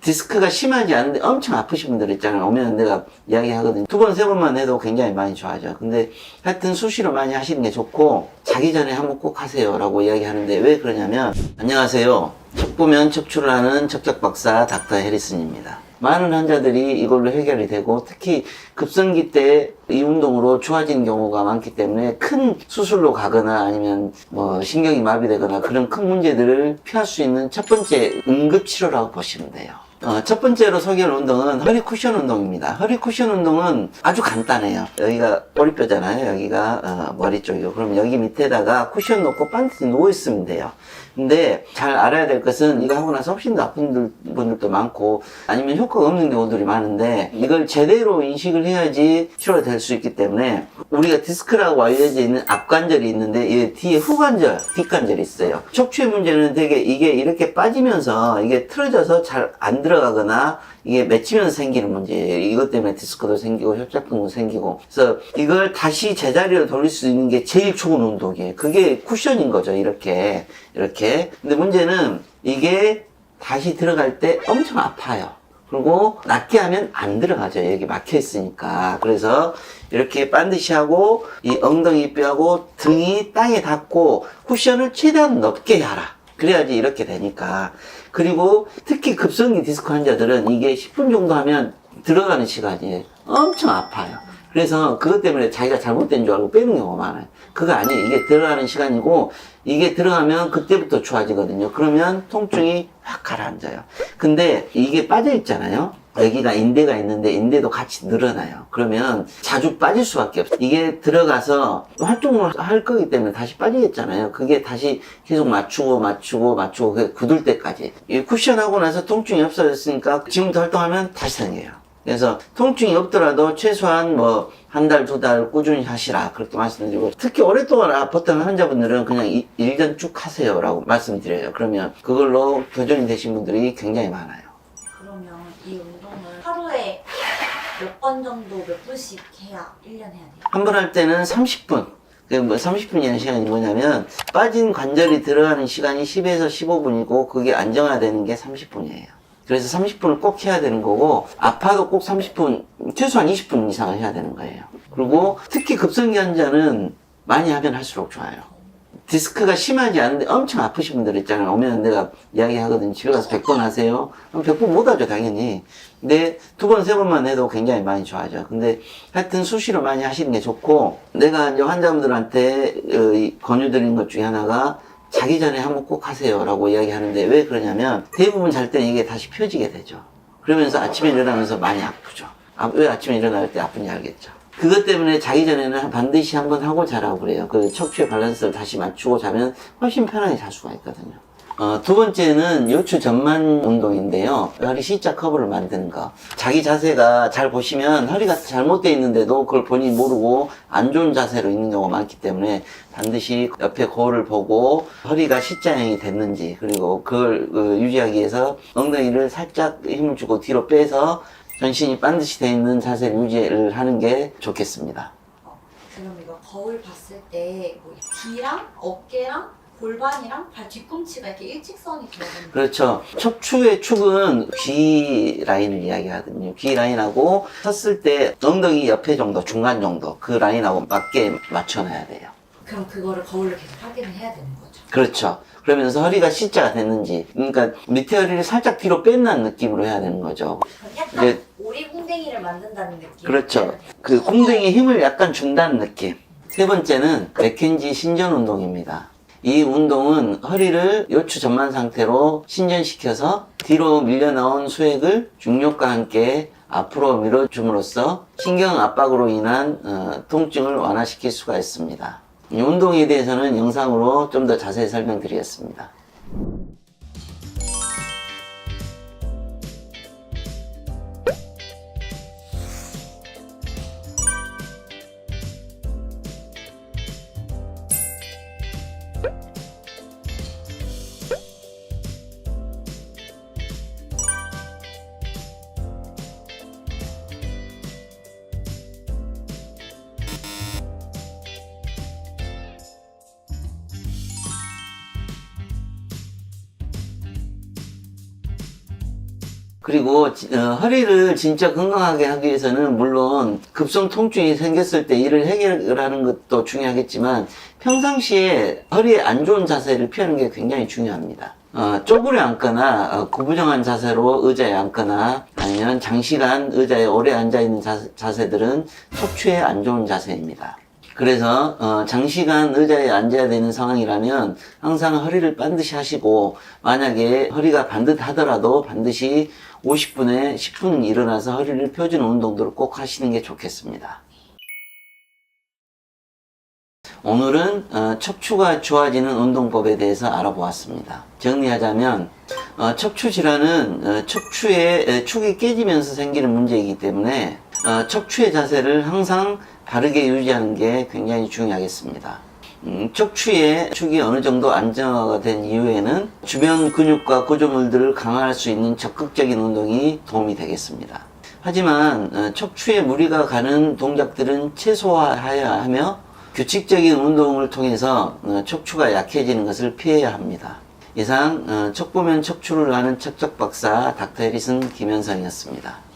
디스크가 심하지 않은데 엄청 아프신 분들 있잖아요. 오면 내가 이야기하거든요. 2번, 3번만 해도 굉장히 많이 좋아져. 근데 하여튼 수시로 많이 하시는 게 좋고, 자기 전에 한번 꼭 하세요 라고 이야기하는데, 왜 그러냐면, 안녕하세요. 척보면 척추를 하는 척척박사 닥터 해리슨입니다. 많은 환자들이 이걸로 해결이 되고, 특히 급성기 때 이 운동으로 좋아지는 경우가 많기 때문에 큰 수술로 가거나 아니면 뭐 신경이 마비되거나 그런 큰 문제들을 피할 수 있는 첫 번째 응급치료라고 보시면 돼요. 첫 번째로 소개할 운동은 허리 쿠션 운동입니다. 허리 쿠션 운동은 아주 간단해요. 여기가 꼬리뼈잖아요. 여기가 머리 쪽이고, 그럼 여기 밑에다가 쿠션 놓고 반드시 누워 있으면 돼요. 근데 잘 알아야 될 것은 이거 하고 나서 훨씬 더 아픈 분들도 많고 아니면 효과가 없는 경우들이 많은데, 이걸 제대로 인식을 해야지 치료가 될 수 있기 때문에, 우리가 디스크라고 알려져 있는 앞관절이 있는데 이 뒤에 후관절, 뒷관절이 있어요. 척추의 문제는 되게 이게 이렇게 빠지면서 이게 틀어져서 잘 안 들어가거나 이게 맺히면서 생기는 문제예요. 이것 때문에 디스크도 생기고 협착증도 생기고. 그래서 이걸 다시 제자리로 돌릴 수 있는 게 제일 좋은 운동이에요. 그게 쿠션인 거죠. 이렇게. 근데 문제는 이게 다시 들어갈 때 엄청 아파요. 그리고 낮게 하면 안 들어가죠. 여기 막혀 있으니까. 그래서 이렇게 반드시 하고 이 엉덩이 뼈하고 등이 땅에 닿고 쿠션을 최대한 높게 하라. 그래야지 이렇게 되니까. 그리고 특히 급성기 디스크 환자들은 이게 10분 정도 하면 들어가는 시간이 엄청 아파요. 그래서 그것 때문에 자기가 잘못된 줄 알고 빼는 경우가 많아요. 그거 아니에요. 이게 들어가는 시간이고, 이게 들어가면 그때부터 좋아지거든요. 그러면 통증이 확 가라앉아요. 근데 이게 빠져 있잖아요. 여기가 인대가 있는데 인대도 같이 늘어나요. 그러면 자주 빠질 수밖에 없어요. 이게 들어가서 활동을 할 거기 때문에 다시 빠지겠잖아요. 그게 다시 계속 맞추고 그게 굳을 때까지. 이 쿠션하고 나서 통증이 없어졌으니까 지금부터 활동하면 다시 생겨요. 그래서 통증이 없더라도 최소한 뭐 한 달, 2달 꾸준히 하시라 그렇게 말씀드리고, 특히 오랫동안 아팠던 환자분들은 그냥 1년 쭉 하세요 라고 말씀드려요. 그러면 그걸로 교정이 되신 분들이 굉장히 많아요. 그러면 이 운동을 하루에 몇 번 정도 몇 분씩 해야 1년 해야 돼요? 한 번 할 때는 30분. 그 뭐 30분이라는 시간이 뭐냐면, 빠진 관절이 들어가는 시간이 10에서 15분이고 그게 안정화되는 게 30분이에요. 그래서 30분을 꼭 해야 되는 거고, 아파도 꼭 30분, 최소한 20분 이상을 해야 되는 거예요. 그리고 특히 급성기 환자는 많이 하면 할수록 좋아요. 디스크가 심하지 않은데 엄청 아프신 분들 있잖아요. 오면 내가 이야기하거든요. 집에 가서 100번 하세요? 그럼 100번 못 하죠, 당연히. 근데 2번, 3번만 해도 굉장히 많이 좋아져. 근데 하여튼 수시로 많이 하시는 게 좋고, 내가 이제 환자분들한테 권유드리는 것 중에 하나가 자기 전에 한번 꼭 하세요 라고 이야기하는데, 왜 그러냐면 대부분 잘 때는 이게 다시 펴지게 되죠. 그러면서 아침에 일어나면서 많이 아프죠. 왜 아침에 일어날 때 아픈지 알겠죠. 그것 때문에 자기 전에는 반드시 한번 하고 자라고 그래요. 그 척추의 밸런스를 다시 맞추고 자면 훨씬 편하게 잘 수가 있거든요. 두 번째는 요추 전만 운동인데요. 허리 C자 커브를 만드는 거. 자기 자세가 잘 보시면 허리가 잘못되어 있는데도 그걸 본인이 모르고 안 좋은 자세로 있는 경우가 많기 때문에 반드시 옆에 거울을 보고 허리가 C자형이 됐는지, 그리고 그걸 유지하기 위해서 엉덩이를 살짝 힘을 주고 뒤로 빼서 전신이 반드시 되어 있는 자세를 유지를 하는 게 좋겠습니다. 그럼 이거 거울 봤을 때 뭐 뒤랑 어깨랑 골반이랑 발 뒤꿈치가 이렇게 일직선이 되는. 그렇죠. 척추의 축은 귀 라인을 이야기하거든요. 귀 라인하고 섰을 때 엉덩이 옆에 정도, 중간 정도, 그 라인하고 맞게 맞춰놔야 돼요. 그럼 그거를 거울로 계속 확인을 해야 되는 거죠? 그렇죠. 그러면서 허리가 C자가 됐는지, 그러니까 밑에 허리를 살짝 뒤로 뺀다는 느낌으로 해야 되는 거죠. 약간 이제 오리궁뎅이를 만든다는 느낌. 그렇죠. 그 궁둥이에 힘을 약간 준다는 느낌. 세 번째는 맥켄지 신전 운동입니다. 이 운동은 허리를 요추 전만 상태로 신전시켜서 뒤로 밀려나온 수액을 중력과 함께 앞으로 밀어줌으로써 신경 압박으로 인한 통증을 완화시킬 수가 있습니다. 이 운동에 대해서는 영상으로 좀 더 자세히 설명드리겠습니다. 그리고 허리를 진짜 건강하게 하기 위해서는 물론 급성 통증이 생겼을 때 이를 해결하는 것도 중요하겠지만 평상시에 허리에 안 좋은 자세를 피하는 게 굉장히 중요합니다. 쪼그려 앉거나 구부정한 자세로 의자에 앉거나 아니면 장시간 의자에 오래 앉아있는 자세들은 척추에 안 좋은 자세입니다. 그래서 장시간 의자에 앉아야 되는 상황이라면 항상 허리를 반드시 하시고, 만약에 허리가 반듯하더라도 반드시 50분에 10분 일어나서 허리를 펴주는 운동들을 꼭 하시는 게 좋겠습니다. 오늘은 척추가 좋아지는 운동법에 대해서 알아보았습니다. 정리하자면 척추 질환은 척추의 축이 깨지면서 생기는 문제이기 때문에 척추의 자세를 항상 바르게 유지하는 게 굉장히 중요하겠습니다. 척추의 축이 어느 정도 안정화가 된 이후에는 주변 근육과 구조물들을 강화할 수 있는 적극적인 운동이 도움이 되겠습니다. 하지만 척추에 무리가 가는 동작들은 최소화해야 하며 규칙적인 운동을 통해서 척추가 약해지는 것을 피해야 합니다. 이상 척보면 척추를 아는 척척박사 닥터 해리슨 김현성이었습니다.